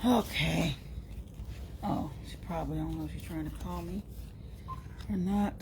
Okay. Oh, she probably don't know if she's trying to call me or not.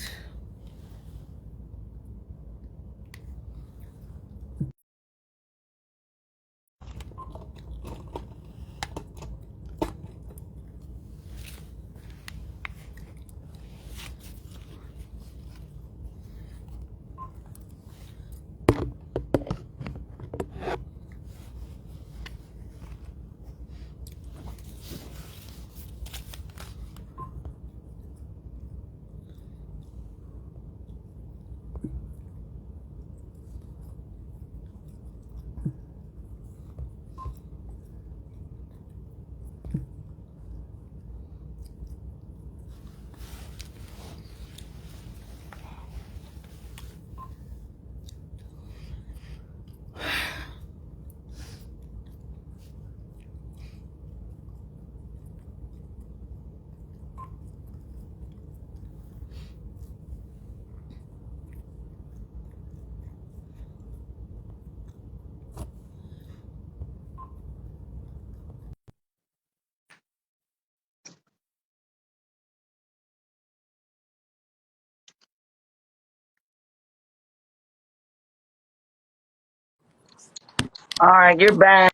All right, you're back.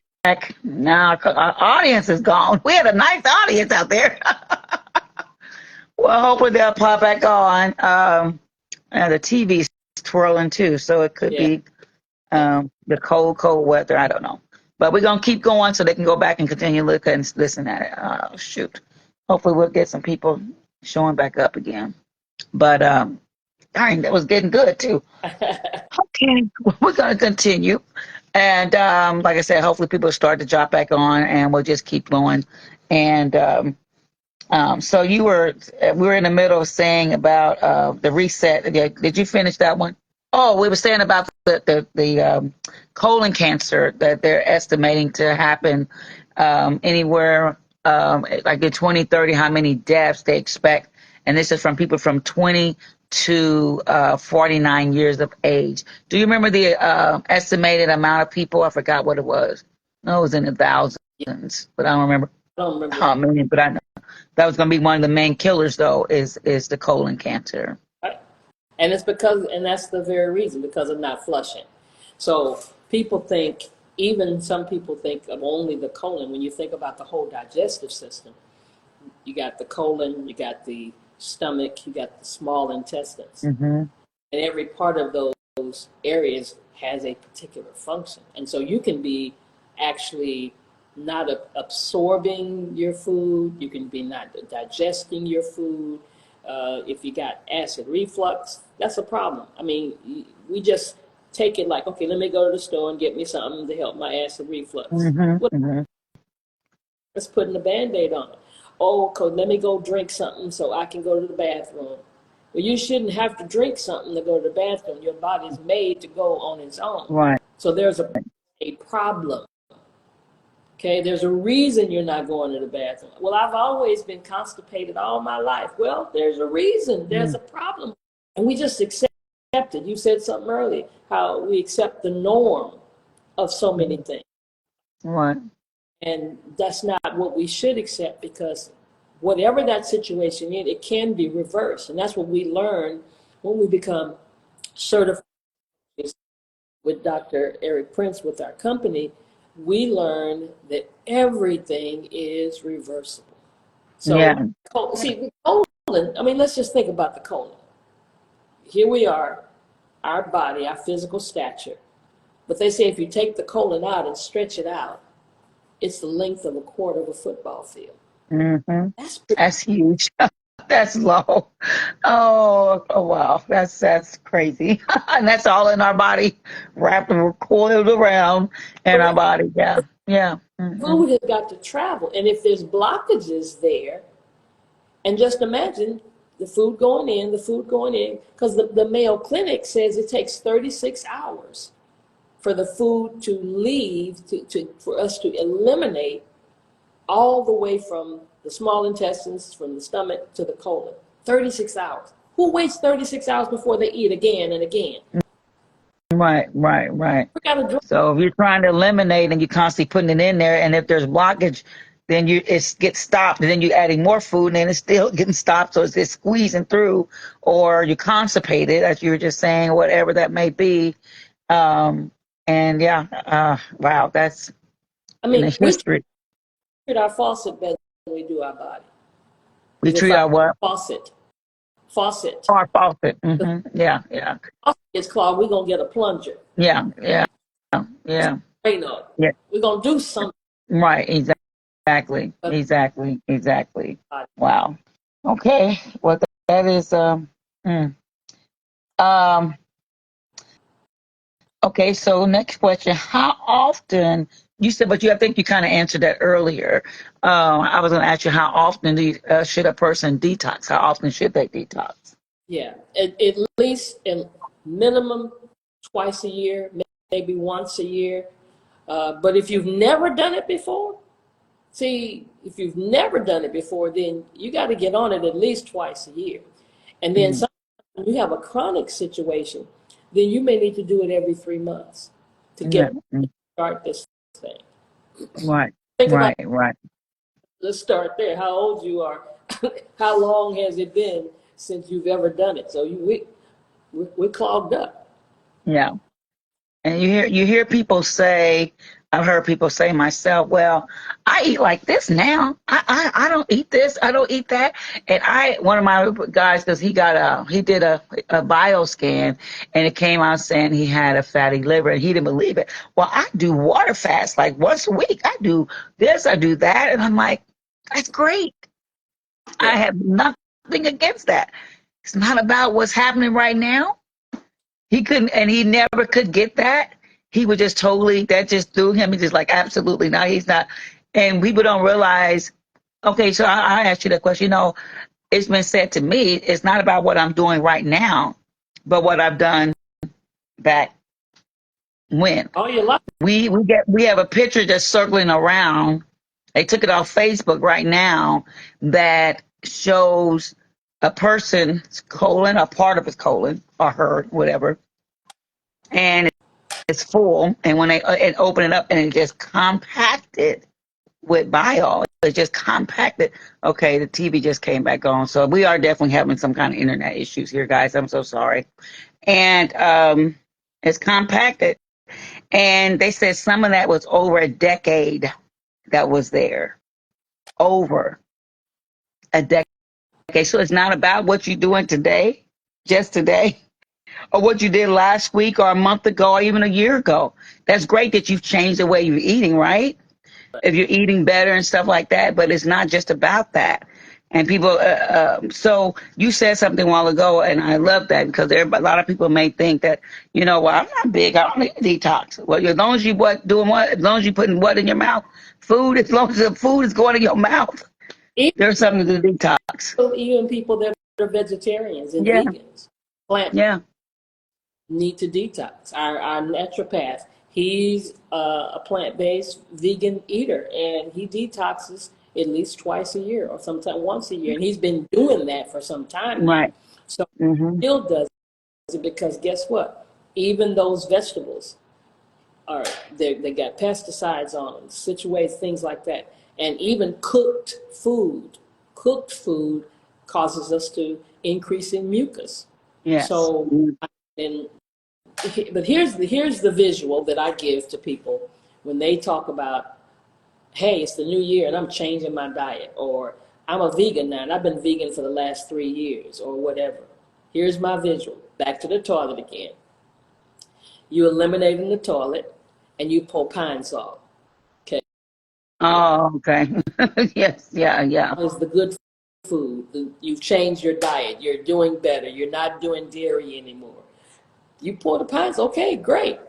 Now our audience is gone. We had a nice audience out there. Well, hopefully they'll pop back on. And the TV's twirling too, so it could Yeah. be the cold weather. I don't know. But we're going to keep going so they can go back and continue looking and listen at it. Oh, shoot. Hopefully we'll get some people showing back up again. But darn, that was getting good too. Okay, we're going to continue. And like I said, hopefully people start to drop back on and we'll just keep going. And so we were in the middle of saying about the reset. Did you finish that one? Oh, we were saying about the colon cancer that they're estimating to happen anywhere like in 2030, how many deaths they expect. And this is from people from 20 to 49 years of age. Do you remember the estimated amount of people? I forgot what it was. No, it was in the thousands, but I don't remember I don't remember. how many, but I know that was going to be one of the main killers, though, is the colon cancer. Right? And that's the very reason, because of not flushing. So people think, even some people think of only the colon. When you think about the whole digestive system, you got the colon, you got the stomach, you got the small intestines. Mm-hmm. And every part of those areas has a particular function. And so you can be actually not absorbing your food, you can be not digesting your food. If you got acid reflux, that's a problem. I mean, we just take it like, okay, let me go to the store and get me something to help my acid reflux. Mm-hmm. Mm-hmm. Let's putting a Band-Aid on it. Oh, let me go drink something so I can go to the bathroom. Well, you shouldn't have to drink something to go to the bathroom. Your body's made to go on its own. Right. So there's a problem. Okay, there's a reason you're not going to the bathroom. Well, I've always been constipated all my life. Well, there's a reason. There's a problem. And we just accept it. You said something earlier, how we accept the norm of so many things. Right. And that's not what we should accept, because whatever that situation is, it can be reversed. And that's what we learn when we become certified with Dr. Eric Prince with our company. We learn that everything is reversible. So, Yeah. see, the colon, I mean, let's just think about the colon. Here we are, our body, our physical stature. But they say if you take the colon out and stretch it out, it's the length of a quarter of a football field. Mm-hmm. That's That's huge. That's low. Oh, wow. That's crazy. And that's all in our body, wrapped and coiled around in our body. Yeah. Yeah. Mm-hmm. Food has got to travel. And if there's blockages there, and just imagine the food going in, because the Mayo Clinic says it takes 36 hours for the food to leave, for us to eliminate all the way from the small intestines, from the stomach to the colon. 36 hours. Who waits 36 hours before they eat again and again? Right. We got to drink. So if you're trying to eliminate and you're constantly putting it in there, and if there's blockage, then it gets stopped, and then you're adding more food, and then it's still getting stopped, so it's just squeezing through, or you're constipated, as you were just saying, whatever that may be. Um, and yeah, wow, that's I in the mean, we history. treat our faucet better than we do our body. We Because if treat our our what? faucet, Our faucet. the Yeah, yeah, faucet is clogged, we're gonna get a plunger, yeah, yeah, yeah, rain on it. yeah. We're gonna do something Right, exactly, about exactly, exactly. it. Wow. Okay, well, that is mm. um. Okay, so next question: how often? You said, but I think you kind of answered that earlier. I was going to ask you, how often should a person detox? How often should they detox? Yeah, at least in minimum twice a year, maybe once a year. But if you've never done it before, see, if you've never done it before, then you got to get on it at least twice a year. And then Mm, sometimes when you have a chronic situation, then you may need to do it every 3 months to yeah, get start this thing. right, Think about, right, right. let's start there. How old you are? How long has it been since you've ever done it? So we're clogged up. Yeah. And you hear people say, I've heard people say myself, well, I eat like this now. I don't eat this, I don't eat that. And one of my guys, because he did a bio scan, and it came out saying he had a fatty liver, and he didn't believe it. Well, I do water fast like once a week. I do this, I do that, and I'm like, that's great. I Yeah. have nothing against that. It's not about what's happening right now. He couldn't, and he never could get that. He was just totally, that just threw him. He's just like, absolutely not. He's not. And people don't realize, okay, so I asked you that question. It's been said to me, it's not about what I'm doing right now, but what I've done back when. All your life. We have a picture that's circling around. They took it off Facebook right now that shows a person's colon, a part of his colon, or her, whatever, and it's full, and when they and open it up, and it just compacted with bile. It just compacted. Okay, the TV just came back on, so we are definitely having some kind of internet issues here, guys. I'm so sorry. And it's compacted, and they said some of that was over a decade that was there, over a decade. So it's not about what you're doing today, just today, or what you did last week or a month ago or even a year ago. That's great that you've changed the way you're eating, right? If you're eating better and stuff like that, but it's not just about that. And people, so you said something a while ago, and I love that, because a lot of people may think that, well, I'm not big, I don't need a detox. Well, as long as you as long as you putting what in your mouth, food, as long as the food is going in your mouth, Even, there's something to detox. even people that are vegetarians and Yeah, vegans, plant yeah, need to detox. Our naturopath, he's a plant-based vegan eater, and he detoxes at least twice a year or sometimes once a year. And he's been doing that for some time now. right. So Hmm. he still does it because guess what? Even those vegetables are they got pesticides on them, situates things like that. And even cooked food causes us to increase in mucus. Yes. So and but here's the visual that I give to people when they talk about, hey, it's the new year and I'm changing my diet, or I'm a vegan now and I've been vegan for the last 3 years, or whatever. Here's my visual. Back to the toilet again. You eliminate in the toilet and you pour pine salt. Okay. Oh, okay. Yes, yeah, yeah, Is the good food. You've changed your diet. You're doing better. You're not doing dairy anymore. You pour the pine salt. Okay, great.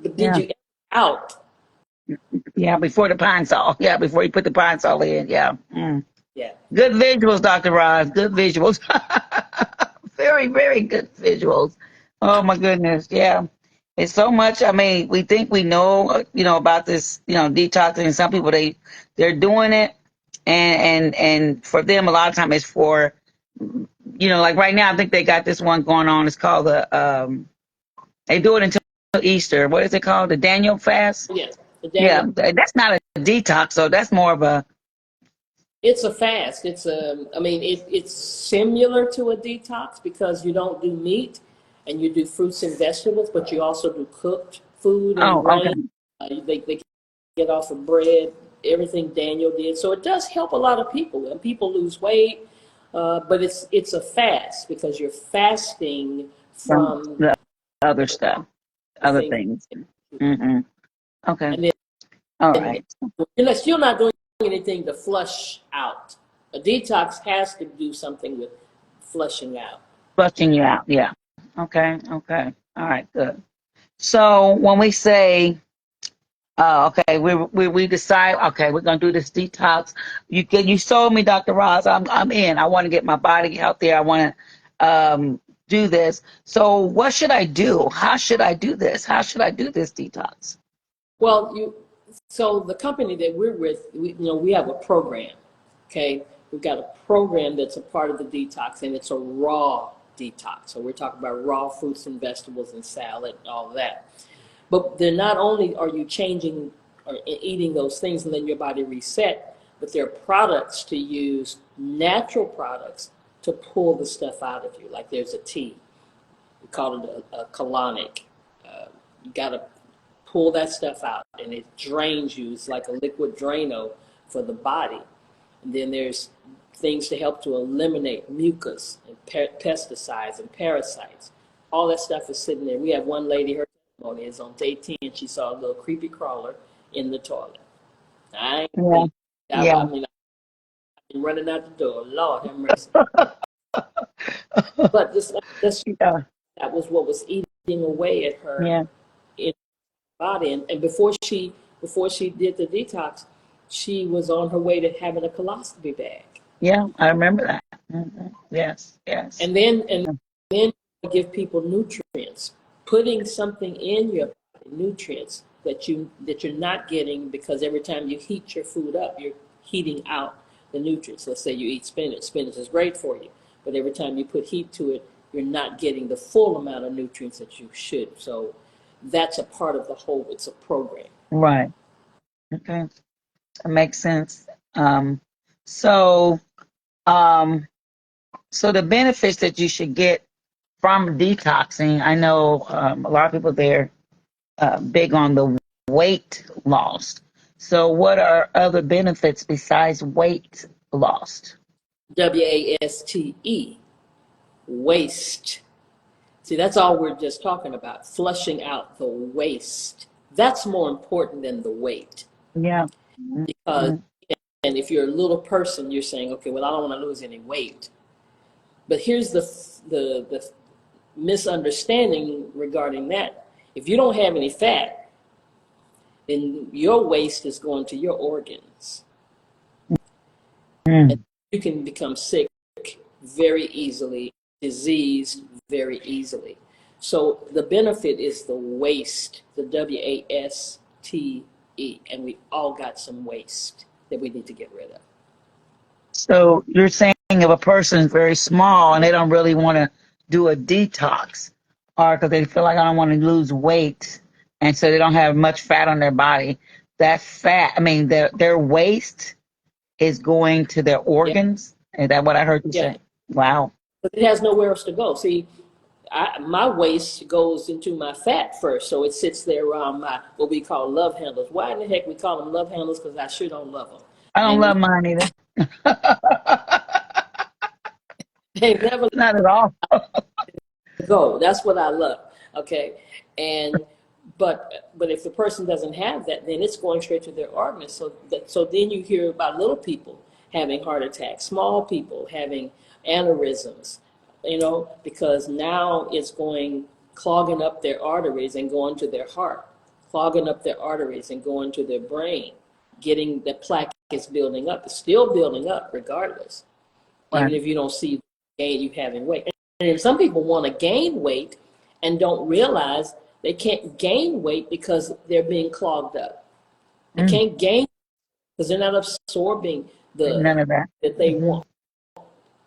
But did yeah, you out? yeah. Before the pine saw, yeah, before you put the pine saw in, yeah. Mm. Yeah. Good visuals, Dr. Roz. Good visuals. Very, very good visuals. Oh my goodness, yeah. It's so much. I mean, we think we know, about this, detoxing. And some people they're doing it, and for them, a lot of time it's for, like right now. I think they got this one going on. It's called they do it until Easter. What is it called? The Daniel fast. Yes. The Yeah, Daniel. that's not a detox. So that's more of a It's a fast. I mean, it's similar to a detox because you don't do meat and you do fruits and vegetables, but you also do cooked food and Oh, okay. grain. They get off of bread, everything Daniel did. So it does help a lot of people, and people lose weight. But it's a fast because you're fasting From from the other stuff, the other things. things. Hmm. Okay. And then All and right. you're still not doing anything to flush out. A detox has to do something with flushing out. Flushing you out. Yeah. Okay. Okay. All right. Good. So when we say, okay, we decide, okay, we're gonna do this detox. You sold me, Dr. Roz. I'm in. I want to get my body healthier. I want to do this. So what should I do? How should I do this? How should I do this detox? Well, so the company that we're with, we have a program. Okay, we've got a program that's a part of the detox, and it's a raw detox. So we're talking about raw fruits and vegetables and salad and all of that. But then not only are you changing or eating those things and letting your body reset, but there are products to use, natural products to pull the stuff out of you. Like there's a tea, we call it a colonic. You got to pull that stuff out, and it drains you. It's like a liquid Drano for the body. And then there's things to help to eliminate mucus and pesticides and parasites. All that stuff is sitting there. We have one lady, her testimony is on day 10. She saw a little creepy crawler in the toilet. I ain't Yeah. seen Yeah. I mean, I've been running out the door. Lord have mercy. But this Yeah. that was what was eating away at her Yeah. in her body. And before she did the detox, she was on her way to having a colostomy bag. Yeah. I remember that. Yes. Yes. And then give people nutrients, putting something in your body, nutrients that you're not getting because every time you heat your food up, you're heating out the nutrients. Let's say you eat spinach. Spinach is great for you, but every time you put heat to it, you're not getting the full amount of nutrients that you should. So that's a part of the whole. It's a program. Right. Okay. That makes sense. Um, so, um, so the benefits that you should get from detoxing, I know a lot of people there big on the weight loss. So, what are other benefits besides weight loss? WASTE, waste. See, that's all we're just talking about, flushing out the waste. That's more important than the weight. Yeah. Because, Mhm. and if you're a little person, you're saying, okay, well, I don't want to lose any weight. But here's the misunderstanding regarding that. If you don't have any fat, then your waste is going to your organs. And Mm. you can become sick very easily, diseased very easily. So the benefit is the waste, the WASTE, and we all got some waste that we need to get rid of. So, you're saying if a person is very small and they don't really want to do a detox, or because they feel like I don't want to lose weight, and so they don't have much fat on their body, that fat, I mean, their waste is going to their Yeah, organs. Is that what I heard you yeah. say? Wow. But it has nowhere else to go. See, my waste goes into my fat first, so it sits there around my what we call love handles. Why in the heck we call them love handles? Because I sure don't love them. I don't And love mine either. they never Not at all. go. That's what I love. Okay, and but if the person doesn't have that, then it's going straight to their organs. So then you hear about little people having heart attacks, small people having aneurysms, because now it's going clogging up their arteries and going to their heart, clogging up their arteries and going to their brain, getting the plaque is building up. It's still building up regardless, Right. even if you don't see gain you having weight. And some people want to gain weight and don't realize they can't gain weight because they're being clogged up. They Mm, can't gain because they're not absorbing the none of that. that they Hmm. want.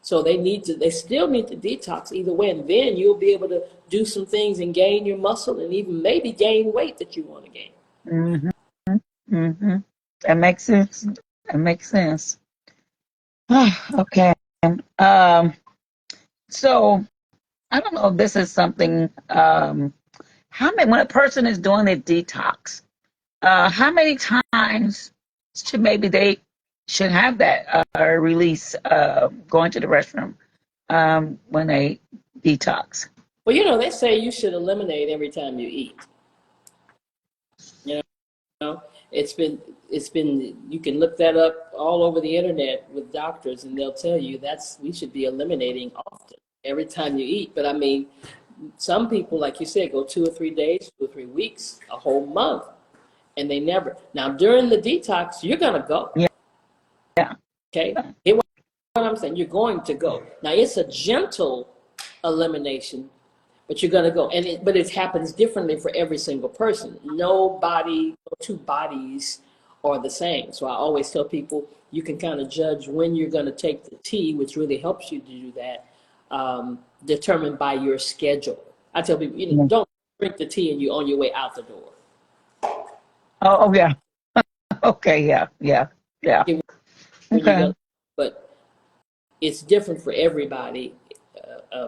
So they still need to detox either way, and then you'll be able to do some things and gain your muscle and even maybe gain weight that you want to gain. Hmm. Hmm. That makes sense. That makes sense. Okay. Um, so I don't know if this is something, how many, when a person is doing a detox, how many times should maybe they should have that release, going to the restroom, when they detox? Well, they say you should eliminate every time you eat. You know, it's been you can look that up all over the internet with doctors, and they'll tell you that's we should be eliminating often every time you eat. But I mean, some people, like you said, go 2 or 3 days, 2 or 3 weeks, a whole month, and they never. Now during the detox, you're gonna go. Yeah. Yeah. Okay, hear what I'm saying? You're going to go. Now it's a gentle elimination, but you're going to go, but it happens differently for every single person. No two bodies are the same. So I always tell people you can kind of judge when you're going to take the tea, which really helps you to do that, determined by your schedule. I tell people, Yeah. don't drink the tea and you're on your way out the door. Oh, yeah. Okay. Yeah. Yeah. Yeah. When you Okay. go, but it's different for everybody.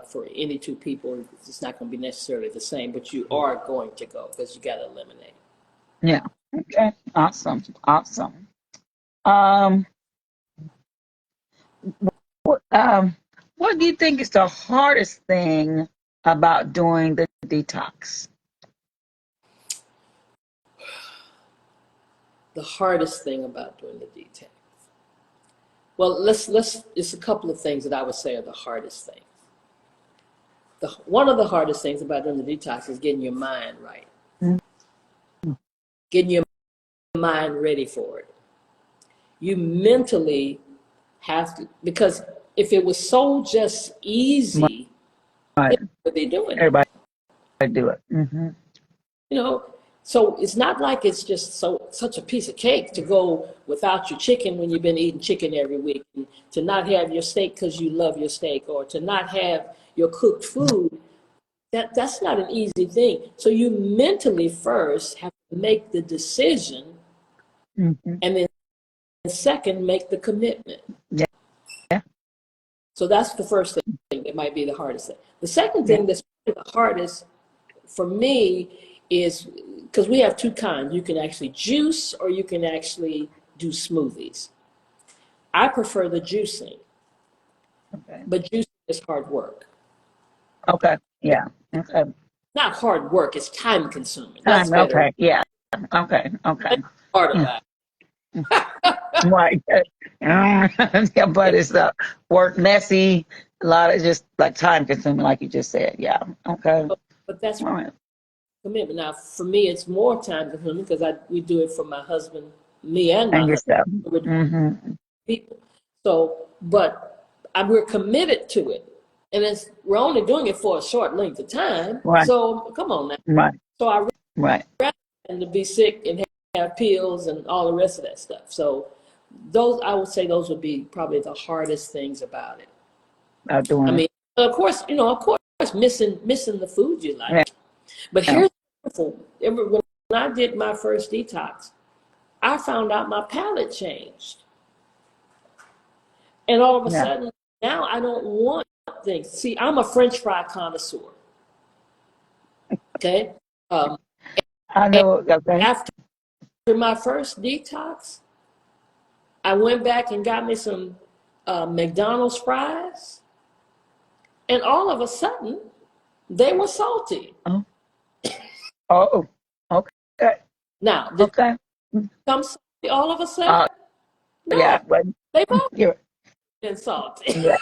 For any two people, it's not going to be necessarily the same, but you are going to go because you got to eliminate. Yeah. Okay. Awesome. Awesome. Um, what, what do you think is the hardest thing about doing the detox? The hardest thing about doing the detox. Well, let's. It's a couple of things that I would say are the hardest things. One of the hardest things about doing the detox is getting your mind right, Mm. getting your mind ready for it. You mentally have to, because if it was so just easy, Right. then what are they doing it? Everybody do it. Hmm. You know, so it's not like it's just such a piece of cake to go without your chicken when you've been eating chicken every week, and to not have your steak because you love your steak, or to not have your cooked food. That's not an easy thing. So you mentally first have to make the decision, Hmm. and then second make the commitment. Yeah. Yeah. So that's the first thing that might be the hardest thing. The second Yeah. thing that's the hardest for me is because we have two kinds. You can actually juice or you can actually do smoothies. I prefer the juicing, Okay. but juicing is hard work. Okay. Yeah. Okay. Not hard work, it's time consuming. That's Time. better. Okay. Yeah. Okay. Okay. That's hard Yeah. about it. Right. Yeah, but it's work messy. A lot of just like time consuming, like you just said. Yeah. Okay. But that's All right. commitment. Now, for me, it's more time consuming because we do it for my husband, me and my And husband. yourself. We're Mm-hmm. people. So, but we're committed to it, and we're only doing it for a short length of time. Right. So, come on now. Right. So I Right. rather than to be sick and have pills and all the rest of that stuff. So, those I would say those would be probably the hardest things about it. About I doing it. mean, of course, missing the food you Yeah. like. But here's the wonderful. When I did my first detox, I found out my palate changed. And all of a Yeah. sudden, now I don't want things. See, I'm a French fry connoisseur. Okay. Um, I and know. Okay. after my first detox, I went back and got me some McDonald's fries. And all of a sudden, they were salty. Oh. Oh. Okay. Now, did it Okay. become salty all of a sudden? Uh. No, Yeah. But they've always you're. been salty. Yeah.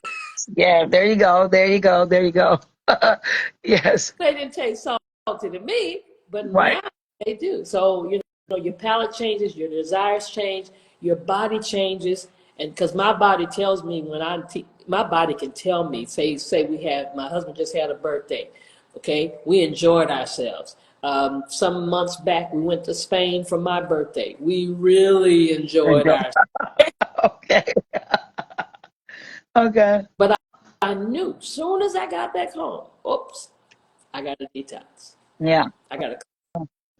Yeah. There you go. There you go. There you go. Yes. They didn't taste salty to me, but Right. now they do. So, your palate changes, your desires change, your body changes. And because my body tells me my body can tell me, say my husband just had a birthday. Okay. We enjoyed ourselves. Some months back, we went to Spain for my birthday. We really enjoyed Enjoy. ourselves. Okay. Okay. But I knew soon as I got back home, oops, I got a detox. Yeah. I got a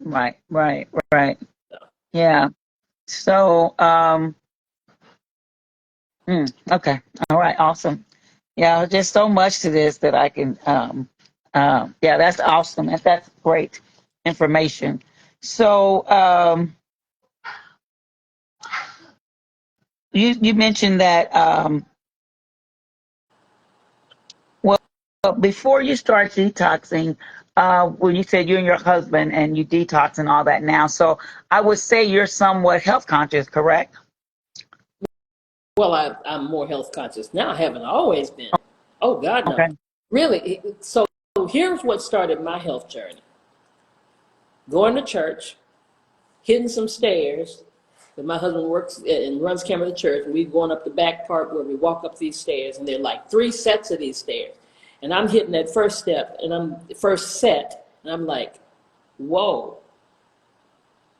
Right. Right. Right. Yeah. So, Okay. All right. Awesome. Yeah, just so much to this that I can. Yeah, that's awesome. That's great information. So, you mentioned that. Well, before you start detoxing, when you said you and your husband and you detox and all that now, so I would say you're somewhat health conscious, correct? Well, I'm more health conscious now. I haven't always been. Oh, God, no. Okay. Really. So here's what started my health journey: going to church, hitting some stairs. But my husband works and runs camera at the church, and we're going up the back part where we walk up these stairs, and there are like 3 sets of these stairs. And I'm hitting that first step, and I'm the first set, and I'm like, whoa.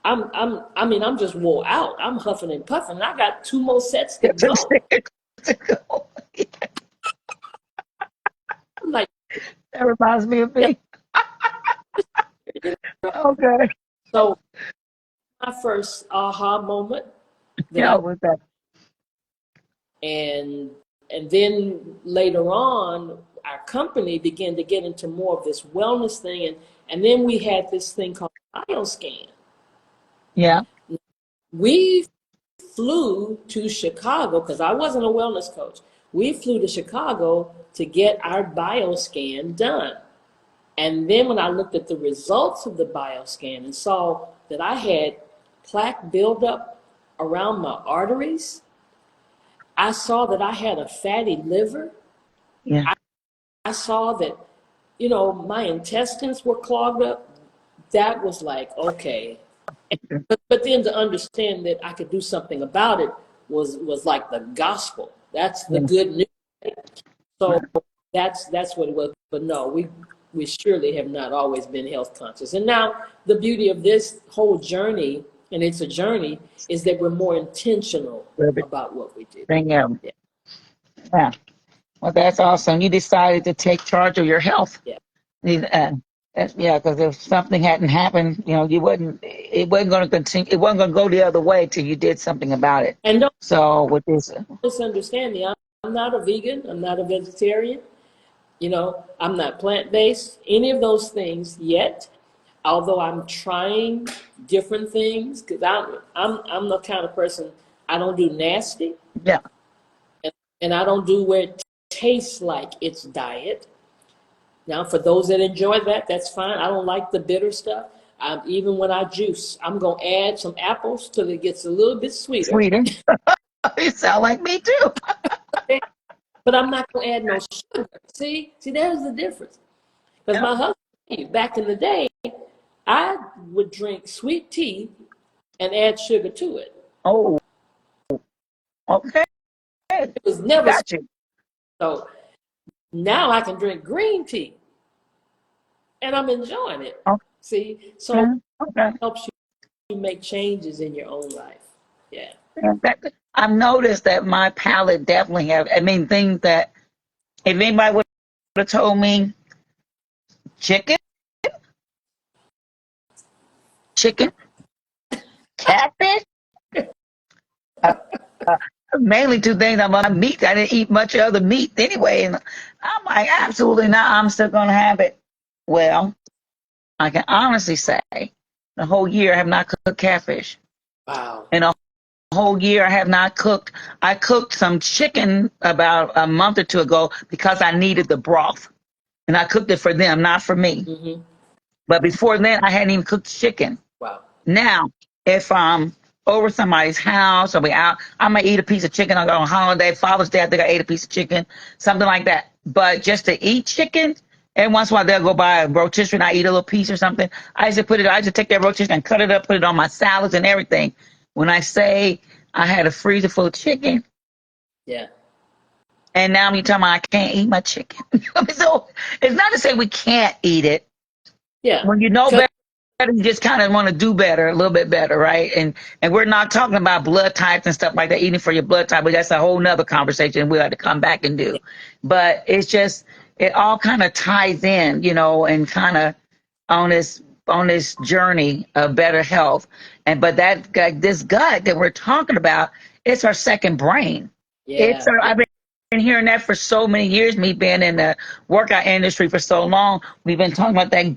I'm just wore out. I'm huffing and puffing, and I got 2 more sets to Some go. stairs to go. I'm like, That reminds me of yeah. me. Okay. So my first aha moment that Yeah, I with that. and and then later on our company began to get into more of this wellness thing, and then we had this thing called bioscan. Yeah. We flew to Chicago because I wasn't a wellness coach. We flew to Chicago to get our bioscan done. And then when I looked at the results of the bioscan and saw that I had plaque buildup around my arteries, I saw that I had a fatty liver. Yeah. I saw that, my intestines were clogged up. That was like, okay. But then to understand that I could do something about it was like the gospel. That's the Yeah. good news. So that's what it was. But no, we surely have not always been health conscious. And now the beauty of this whole journey, and it's a journey, is that we're more intentional about what we do. Everything else. Yeah, Yeah. Well, that's awesome. You decided to take charge of your health. yeah. Yeah, because if something hadn't happened, you wouldn't. It wasn't going to continue. It wasn't going to go the other way till you did something about it. And don't So with this, misunderstand me. I'm not a vegan. I'm not a vegetarian. I'm not plant-based, any of those things yet, although I'm trying different things because I'm the kind of person, I don't do nasty, yeah, and I don't do where it tastes like it's diet. Now, for those that enjoy that, that's fine. I don't like the bitter stuff. Even when I juice, I'm going to add some apples till it gets a little bit sweeter. sweeter. You sound like me too. But I'm not going to add no sugar. See, there's the difference. Because Yeah. my husband, back in the day, I would drink sweet tea and add sugar to it. Oh, okay. It was never sweet. Got you. So now I can drink green tea and I'm enjoying it. See, so Okay. Okay. it helps you make changes in your own life. Yeah. Yeah, I've noticed that my palate definitely have. I mean, things that if anybody would have told me chicken, chicken, catfish, uh, uh, mainly two things. I'm on meat. I didn't eat much other meat anyway, and I'm like, absolutely not. I'm still gonna have it. Well, I can honestly say, the whole year I have not cooked catfish. Wow. In a whole year I have not cooked. I cooked some chicken about a month or two ago because I needed the broth, and I cooked it for them, not for me. Mm-hmm. But before then, I hadn't even cooked chicken. Wow. Now, if I'm over somebody's house or we out, I might eat a piece of chicken. I go on holiday, Father's Day, I think I ate a piece of chicken, something like that. But just to eat chicken, every once in a while they'll go buy a rotisserie and I eat a little piece or something. I just take that rotisserie and cut it up, put it on my salads and everything. When I say I had a freezer full of chicken, Yeah. and now you're talking about I can't eat my chicken. So it's not to say we can't eat it. Yeah. When you know better, you just kind of want to do better, a little bit better, right? And we're not talking about blood types and stuff like that, eating for your blood type, but that's a whole nother conversation we'll have to come back and do. But it's just it all kind of ties in, and kind of on this journey of better health. But this gut that we're talking about, it's our second brain. Yeah. I've been hearing that for so many years. Me being in the workout industry for so long, we've been talking about that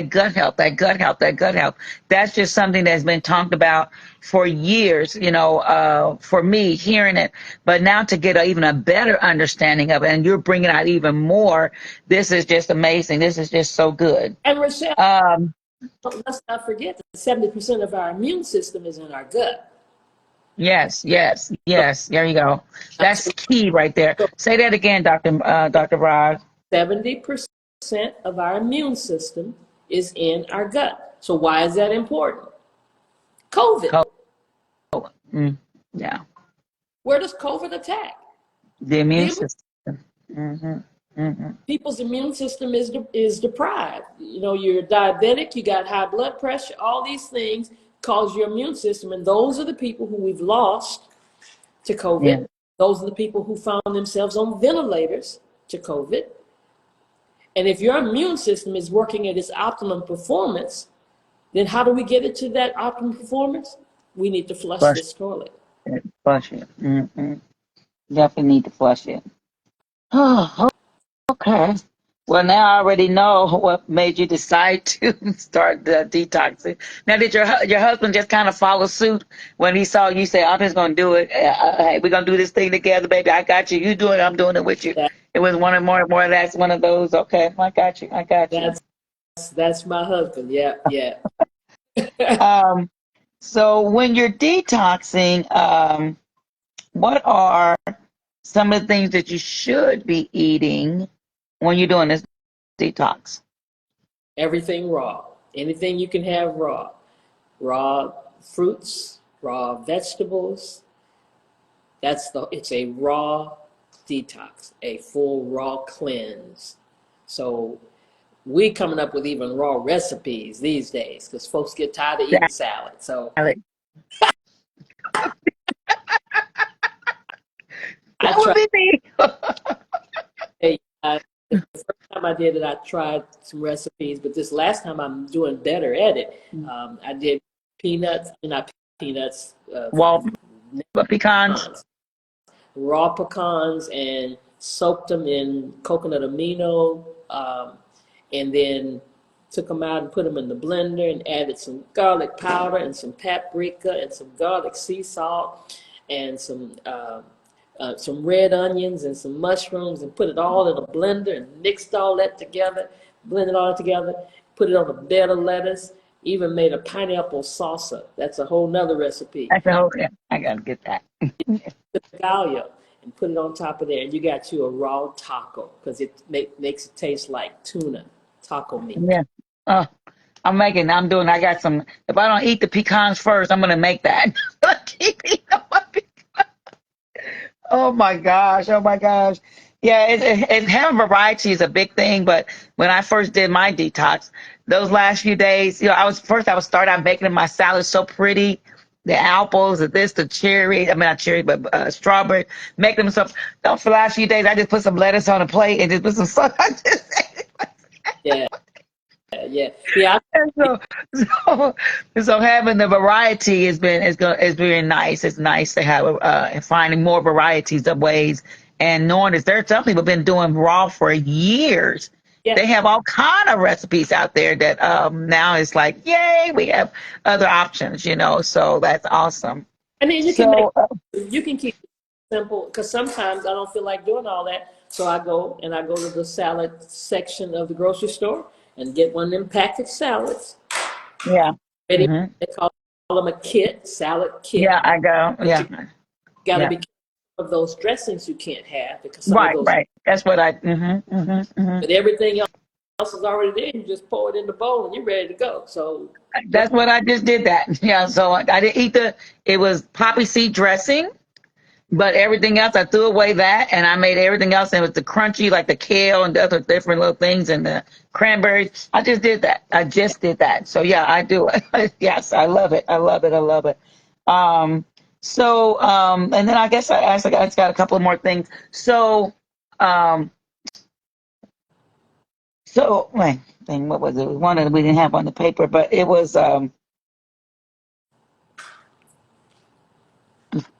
gut health, that gut health, that gut health. That's just something that's been talked about for years. For me hearing it, but now to get even a better understanding of it, and you're bringing out even more. This is just amazing. This is just so good. And Rochelle, Um, let's not forget that 70% of our immune system is in our gut. yes, yes, So, yes. There you go. That's so key right there. Say that again, Dr. Rod. 70% of our immune system is in our gut. So why is that important? COVID. Mm, yeah, Where does COVID attack? the immune The system. Hmm. Hmm. people's immune system is deprived. You're diabetic, you got high blood pressure, all these things cause your immune system. And those are the people who we've lost to Yeah, COVID. Those are the people who found themselves on ventilators to COVID. And if your immune system is working at its optimum performance, then how do we get it to that optimum performance? We need to flush flush this toilet. it, flush it. Definitely need to flush it. Oh, okay. Well, now I already know what made you decide to start the detoxing. Now, did your husband just kind of follow suit when he saw you say, "I'm just gonna do it. Hey, we're gonna do this thing together, baby. I got you. You do it. I'm doing it with you." That, It was more. That's one of those. Okay, I got you. I got you. that's that's my husband. Yeah, yeah. Um, so when you're detoxing, what are some of the things that you should be eating when you're doing this detox? Everything raw. Anything you can have raw. Raw fruits, raw vegetables. It's a raw detox, a full raw cleanse. So we coming up with even raw recipes these days because folks get tired of eating salad. So Salad. I That would tried. be me. The first time I did it, I tried some recipes, but this last time I'm doing better at it. I did peanuts, not peanuts, Wall pecans. pecans, raw pecans, and soaked them in coconut amino, and then took them out and put them in the blender and added some garlic powder and some paprika and some garlic sea salt and some red onions and some mushrooms and put it all in a blender and mixed all that together, blended all together, put it on a bed of lettuce, even made a pineapple salsa. That's a whole nother recipe. I said, okay, I gotta get that. Gallia and put it on top of there, and you got you a raw taco because it makes it taste like tuna, taco meat. Yeah. Oh, I'm doing, I got some, if I don't eat the pecans first, I'm gonna make that. Keep eating my pecans. Oh my gosh. Oh my gosh. Yeah, having variety is a big thing. But when I first did my detox, those last few days, I was start out making my salad so pretty. The apples, the cherry, I mean, not cherry, but strawberry, make them so. For the last few days, I just put some lettuce on a plate and just put some salt. I just Yeah, yeah, yeah. And so, so having the variety is very nice. It's nice to have and finding more varieties of ways and knowing that there's some people been doing raw for years. Yeah. They have all kind of recipes out there that now it's like, yay, we have other options, So that's awesome. And then So you can keep it simple because sometimes I don't feel like doing all that. So I go to the salad section of the grocery store and get one of them packaged salads. yeah, Ready? hmm They call them a kit, salad yeah, kit. I go, But yeah, you got to yeah, be careful of those dressings you can't have because some of right, those. right. That's what But everything else is already there. You just pour it in the bowl and you're ready to go. So That's what I just did that. Yeah, so I didn't eat it was poppy seed dressing, but everything else, I threw away that and I made everything else. And it was the crunchy, like the kale and the other different little things and the cranberries. I just did that. I just did that. So yeah, I do it. Yes, I love it. I love it. I love it. Um, and then I guess I just got a couple of more things. Um, wait, thing, what was it? It was one that we didn't have on the paper, but it was,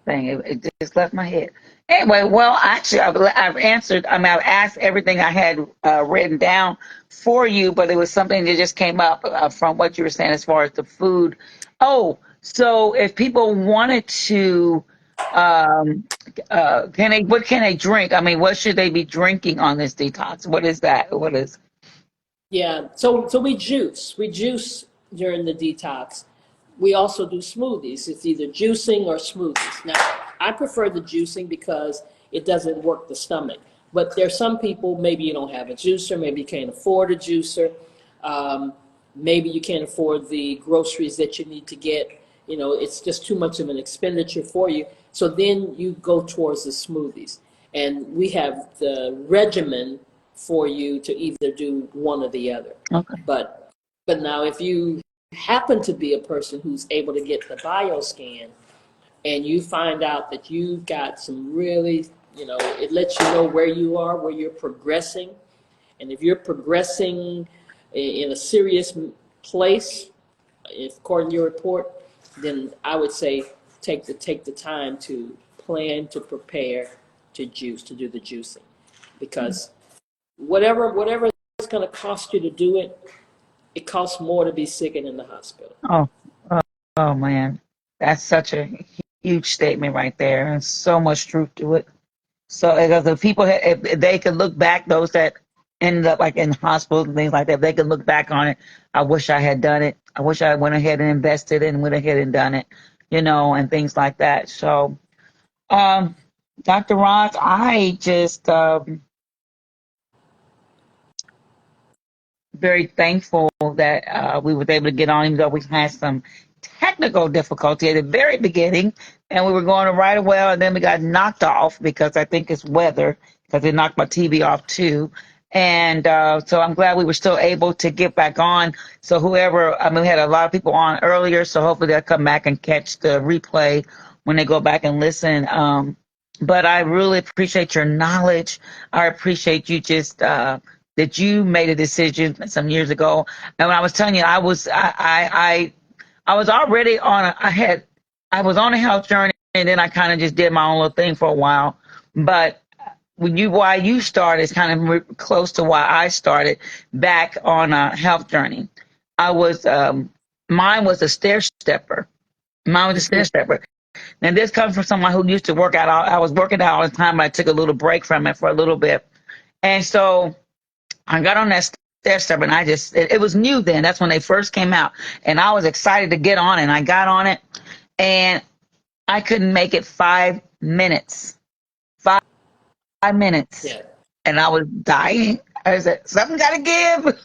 thing. It just left my head. Anyway, well, actually, I've answered. I mean, I've asked everything I had written down for you, but it was something that just came up from what you were saying as far as the food. Oh, so if people wanted to, um, can they? What can they drink? I mean, what should they be drinking on this detox? What is that? What is? Yeah, so we juice during the detox. We also do smoothies. It's either juicing or smoothies. Now, I prefer the juicing because it doesn't work the stomach. But there's some people, maybe you don't have a juicer, maybe you can't afford a juicer, um, maybe you can't afford the groceries that you need to get. You know, it's just too much of an expenditure for you. So then you go towards the smoothies. And we have the regimen for you to either do one or the other. Okay. But now if you happen to be a person who's able to get the bioscan and you find out that you've got some really, it lets you know where you are, where you're progressing. And if you're progressing in a serious place, if according to your report, then I would say take the time to plan to prepare to juice, to do the juicing. Because whatever it's going to cost you to do it, it costs more to be sick and in the hospital. Oh, oh, oh man, that's such a huge statement right there, and so much truth to it. So because if people, if they could look back, those that ended up like in hospitals and things like that, if they could look back on it. I wish I had done it. I wish I went ahead and invested and went ahead and done it, and things like that. So, um, Dr. Ross, I just very thankful that we were able to get on, even though we had some technical difficulty at the very beginning, and we were going right well, and then we got knocked off because I think it's weather, because it knocked my TV off too. And so I'm glad we were still able to get back on. So whoever, I mean, we had a lot of people on earlier, so hopefully they'll come back and catch the replay when they go back and listen. But I really appreciate your knowledge. I appreciate you just that you made a decision some years ago. And when I was telling you, I was already on. I was on a health journey, and then I kind of just did my own little thing for a while. But why you started is kind of close to why I started back on a health journey. I was mine was a stair stepper. Mine was a stair stepper. And this comes from someone who used to work out. I was working out all the time, but I took a little break from it for a little bit. And so I got on that stair step, and it was new then. That's when they first came out. And I was excited to get on it. And I got on it, and I couldn't make it 5 minutes. 5 minutes. Yeah. And I was dying. I said, something got to give.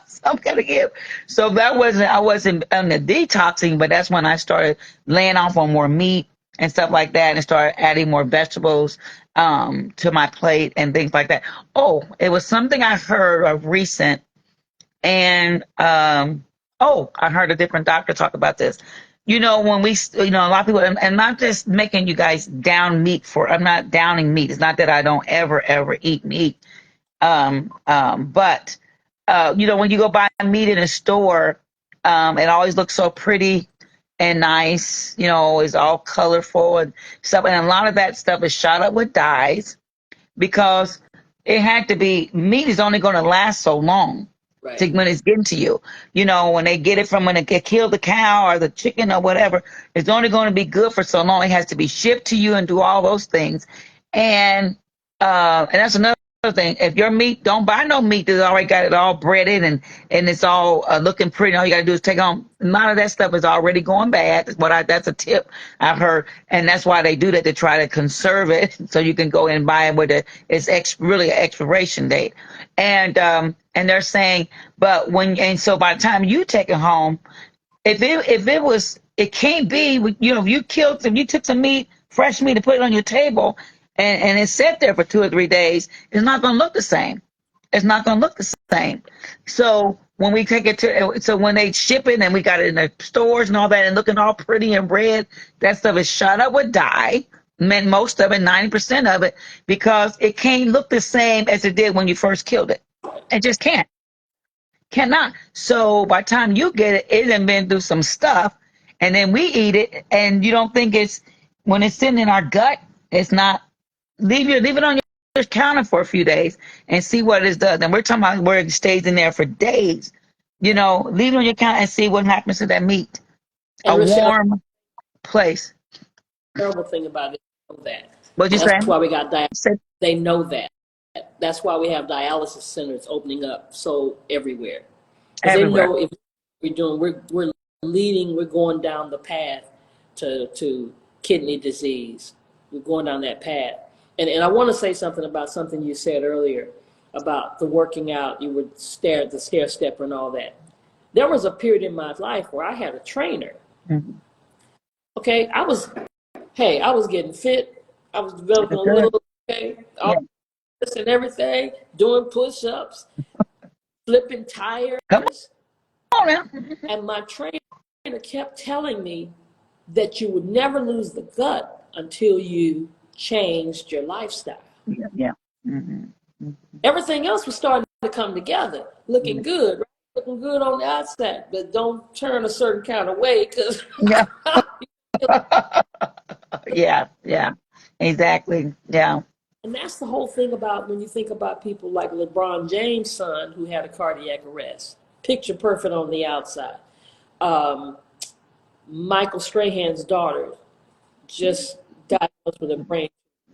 Something got to give. So I wasn't on the detoxing, but that's when I started laying off on more meat and stuff like that, and started adding more vegetables to my plate and things like that. Oh, it was something I heard of recent, and I heard a different doctor talk about this. When a lot of people, and I'm not just making you guys down meat I'm not downing meat. It's not that I don't ever eat meat. But when you go buy meat in a store, it always looks so pretty and nice, it's all colorful and stuff. And a lot of that stuff is shot up with dyes because it had to be, meat is only going to last so long Right. when it's getting to you. When they get it from when they kill the cow or the chicken or whatever, it's only going to be good for so long. It has to be shipped to you and do all those things. And that's another thing. If your meat, don't buy no meat that's already got it all breaded and it's all looking pretty. All you got to do is take on. A lot of that stuff is already going bad. That's a tip I've heard, and that's why they do that, to try to conserve it so you can go and buy it with really an expiration date. And they're saying, so by the time you take it home, it can't be, if you took some meat, fresh meat, and put it on your table, and it sat there for 2 or 3 days, it's not going to look the same. It's not going to look the same. So when we take it so when they ship it and we got it in the stores and all that and looking all pretty and red, that stuff is shot up with dye. Most of it, 90% of it, because it can't look the same as it did when you first killed it. It just can't. Cannot. So by the time you get it, it done been through some stuff, and then we eat it, and you don't think when it's sitting in our gut, it's not. Leave it on your counter for a few days and see what it does. And we're talking about where it stays in there for days. Leave it on your counter and see what happens to that meat. And A Rochelle, warm place. terrible thing about it, know that. What'd you That's say? why we got Say they know that. That's why we have dialysis centers opening up so everywhere. Because they everywhere. know if we're leading, we're going down the path to kidney disease. We're going down that path. And I want to say something about something you said earlier about the working out. You would the stair stepper and all that. There was a period in my life where I had a trainer. Mhm. Okay, I was getting fit. I was developing a Good. little, okay, all Yeah. this and everything, doing push-ups, flipping tires. Come on now. And my trainer kept telling me that you would never lose the gut until you changed your lifestyle. Yeah. Yeah. Hmm. Everything else was starting to come together, looking good, right? Looking good on the outside, but don't turn a certain kind of way because Yeah. Yeah. Yeah. Exactly. Yeah. and that's the whole thing about when you think about people like LeBron James' son who had a cardiac arrest, picture perfect on the outside. Um, Michael Strahan's daughter just diagnosed with a brain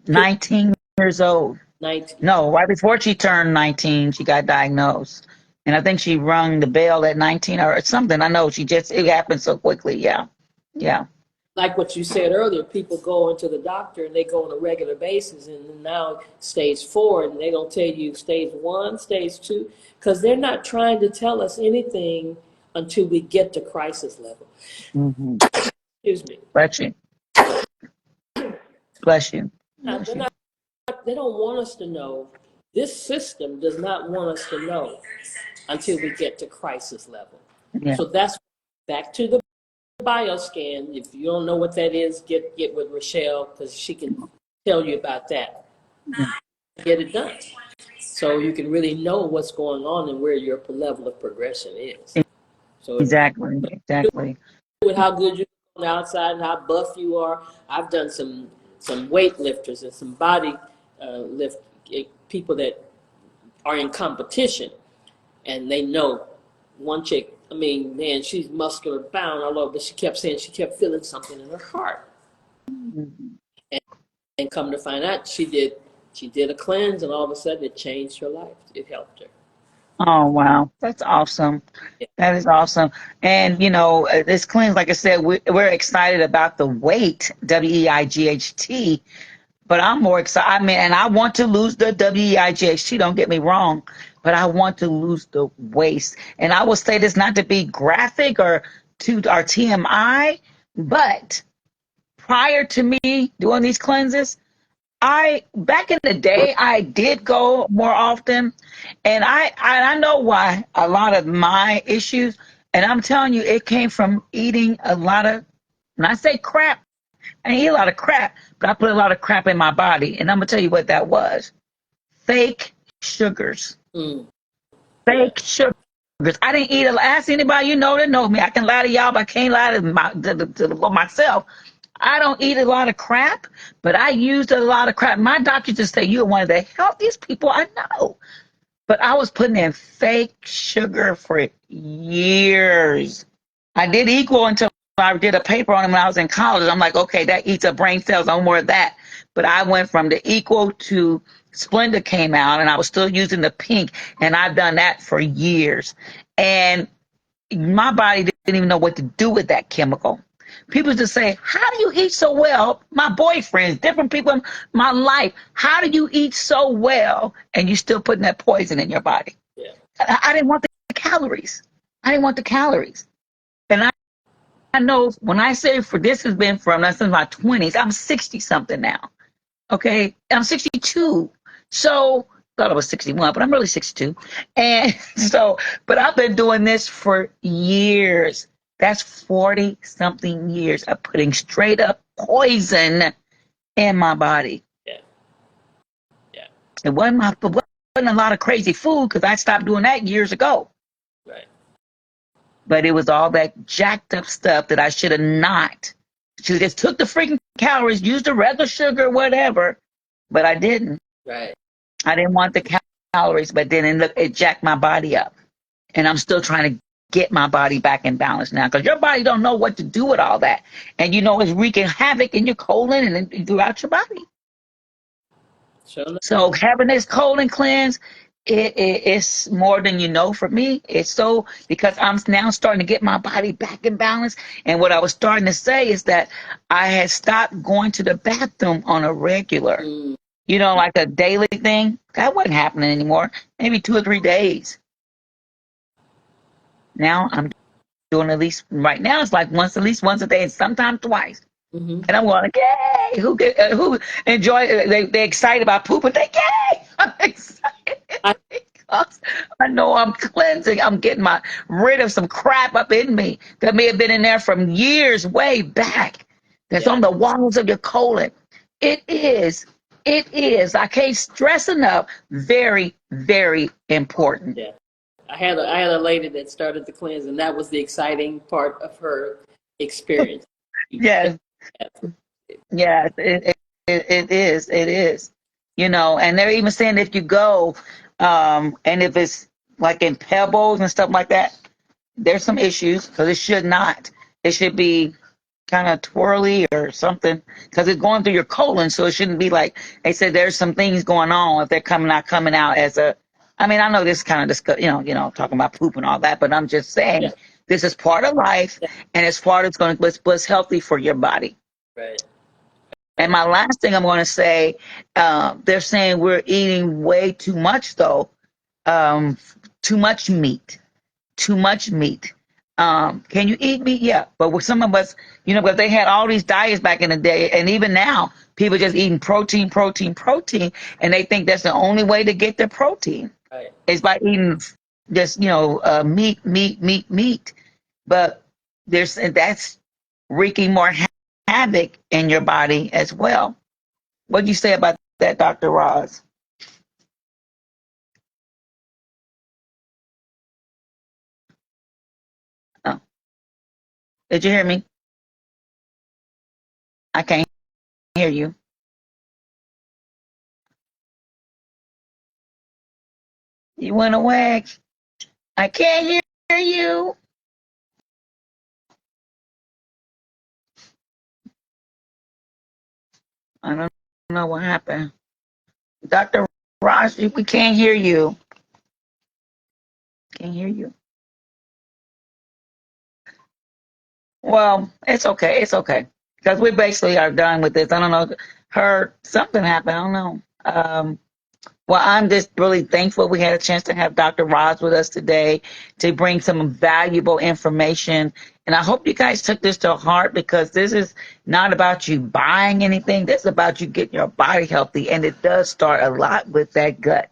19 years old. 19. No, right before she turned 19, she got diagnosed. And I think she rung the bell at 19 or something. I know it happened so quickly. Yeah. Yeah. Like what you said earlier, people go into the doctor and they go on a regular basis, and now stage 4, and they don't tell you stage 1, stage 2, because they're not trying to tell us anything until we get to crisis level. Hmm. Excuse me. Bless you. Bless you. Now, Bless you. they don't want us to know. This system does not want us to know until we get to crisis level. Yeah. So that's back to the bioscan. If you don't know what that is, get with Rochelle because she can tell you about that. Yeah. Get it done. So you can really know what's going on and where your level of progression is. So Exactly. Exactly. with how good you are on the outside and how buff you are, I've done some weight lifters and some body lift people that are in competition, and they know one chick. I mean, man, she's muscular bound all over, but she kept saying she kept feeling something in her heart, Mhm. and come to find out, she did a cleanse, and all of a sudden it changed her life. It helped her. Oh, wow. That's awesome. Yeah. That is awesome. And, this cleanse, like I said, we're excited about the weight, WEIGHT, but I'm more excited. I mean, and I want to lose the WEIGHT, don't get me wrong, but I want to lose the waist. And I will say this not to be graphic or TMI, but prior to me doing these cleanses, back in the day I did go more often, and I know why a lot of my issues, and I'm telling you, it came from eating a lot of, when I say crap, I eat a lot of crap, but I put a lot of crap in my body, and I'm gonna tell you what that was: fake sugars, Mm. Yeah. fake sugars. I didn't eat. Ask anybody that knows me. I can lie to y'all, but I can't lie to myself. I don't eat a lot of crap, but I used a lot of crap. My doctor just said you're one of the healthiest people I know. But I was putting in fake sugar for years. I did equal until I did a paper on it when I was in college. I'm like, okay, that eats up brain cells. No more of that. But I went from the equal to Splenda came out, and I was still using the pink, and I've done that for years. And my body didn't even know what to do with that chemical. People just say, how do you eat so well? My boyfriends, different people in my life, how do you eat so well and you still putting that poison in your body? Yeah. I didn't want the calories. I didn't want the calories. And I know when I say for this has been from since my 20s, I'm 60 something now. Okay. I'm 62. So thought I was 61, but I'm really 62. And so, but I've been doing this for years. That's 40 something years of putting straight up poison in my body. Yeah. Yeah. It wasn't a lot of crazy food because I stopped doing that years ago. Right. But it was all that jacked up stuff that I should have not. She just took the freaking calories, used the regular sugar, whatever. But I didn't. Right. I didn't want the calories, but then it jacked my body up. And I'm still trying to get my body back in balance now, because your body don't know what to do with all that. And it's wreaking havoc in your colon and throughout your body. Sure enough. So having this colon cleanse, it's more than you know for me. It's so, because I'm now starting to get my body back in balance. And what I was starting to say is that I had stopped going to the bathroom on a regular, Mm. like a daily thing. That wasn't happening anymore. Maybe 2 or 3 days. Now I'm doing at least, right now it's like at least once a day, and sometimes twice. Mm-hmm. And I'm going like, yay! Who enjoy? They excited about pooping. They yay! I'm excited I, because I know I'm cleansing. I'm getting rid of some crap up in me that may have been in there from years way back. That's yeah. on the walls of your colon. It is. It is. I can't stress enough. Very, very important. Yeah. I had a lady that started the cleanse, and that was the exciting part of her experience. Yes. Yeah, it is. It is. And they're even saying if you go, and if it's like in pebbles and stuff like that, there's some issues, because it should not. It should be kind of twirly or something, because it's going through your colon, so it shouldn't be like, they said there's some things going on if they're coming out as a. I mean, I know this kind of discuss, talking about poop and all that, but I'm just Yeah. saying this is part of life, Yeah. and it's part of what's healthy for your body. Right. And my last thing I'm going to say, they're saying we're eating way too much, though. Um, Too much meat. Too much meat. Can you eat meat? Yeah. But with some of us, but they had all these diets back in the day, and even now, people just eating protein, protein, protein, and they think that's the only way to get their protein Right. is by eating just, meat, meat, meat, meat. But that's wreaking more havoc in your body as well. What do you say about that, Dr. Roz? Oh, did you hear me? I can't hear you. You went away. I can't hear you. I don't know what happened. Dr. Roz, we can't hear you. Can't hear you. Well, it's okay. It's okay. Because we basically are done with this. I don't know. Something happened. I don't know. Well, I'm just really thankful we had a chance to have Dr. Roz with us today to bring some valuable information. And I hope you guys took this to heart, because this is not about you buying anything. This is about you getting your body healthy. And it does start a lot with that gut.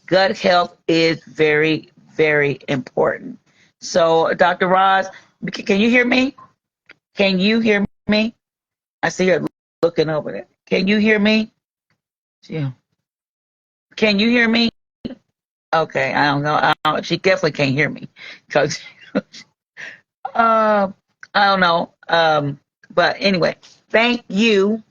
Gut health is very, very important. So, Dr. Roz, can you hear me? Can you hear me? I see her looking over there. Can you hear me? Yeah. Can you hear me? Okay, I don't know. She definitely can't hear me, because uh, I don't know. But anyway, thank you.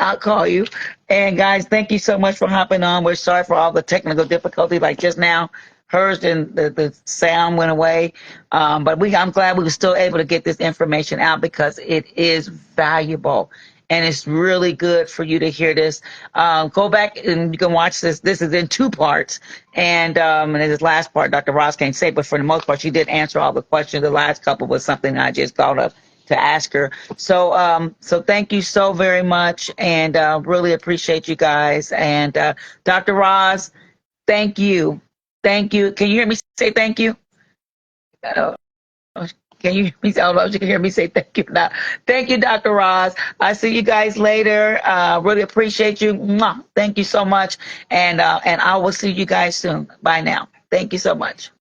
I'll call you. And guys, thank you so much for hopping on. We're sorry for all the technical difficulty, like just now. Hers and the sound went away, but I'm glad we were still able to get this information out, because it is valuable. And it's really good for you to hear this. Go back and you can watch this. This is in 2 parts. And this last part, Dr. Ross can't say, but for the most part, she did answer all the questions. The last couple was something I just thought of to ask her. So thank you so very much, and really appreciate you guys. And Dr. Roz, thank you. Thank you. Can you hear me say thank you? Uh, can you hear me? I don't know if you can hear me say thank you now. Thank you, Dr. Roz. I see you guys later. Really appreciate you. Mwah. Thank you so much. And I will see you guys soon. Bye now. Thank you so much.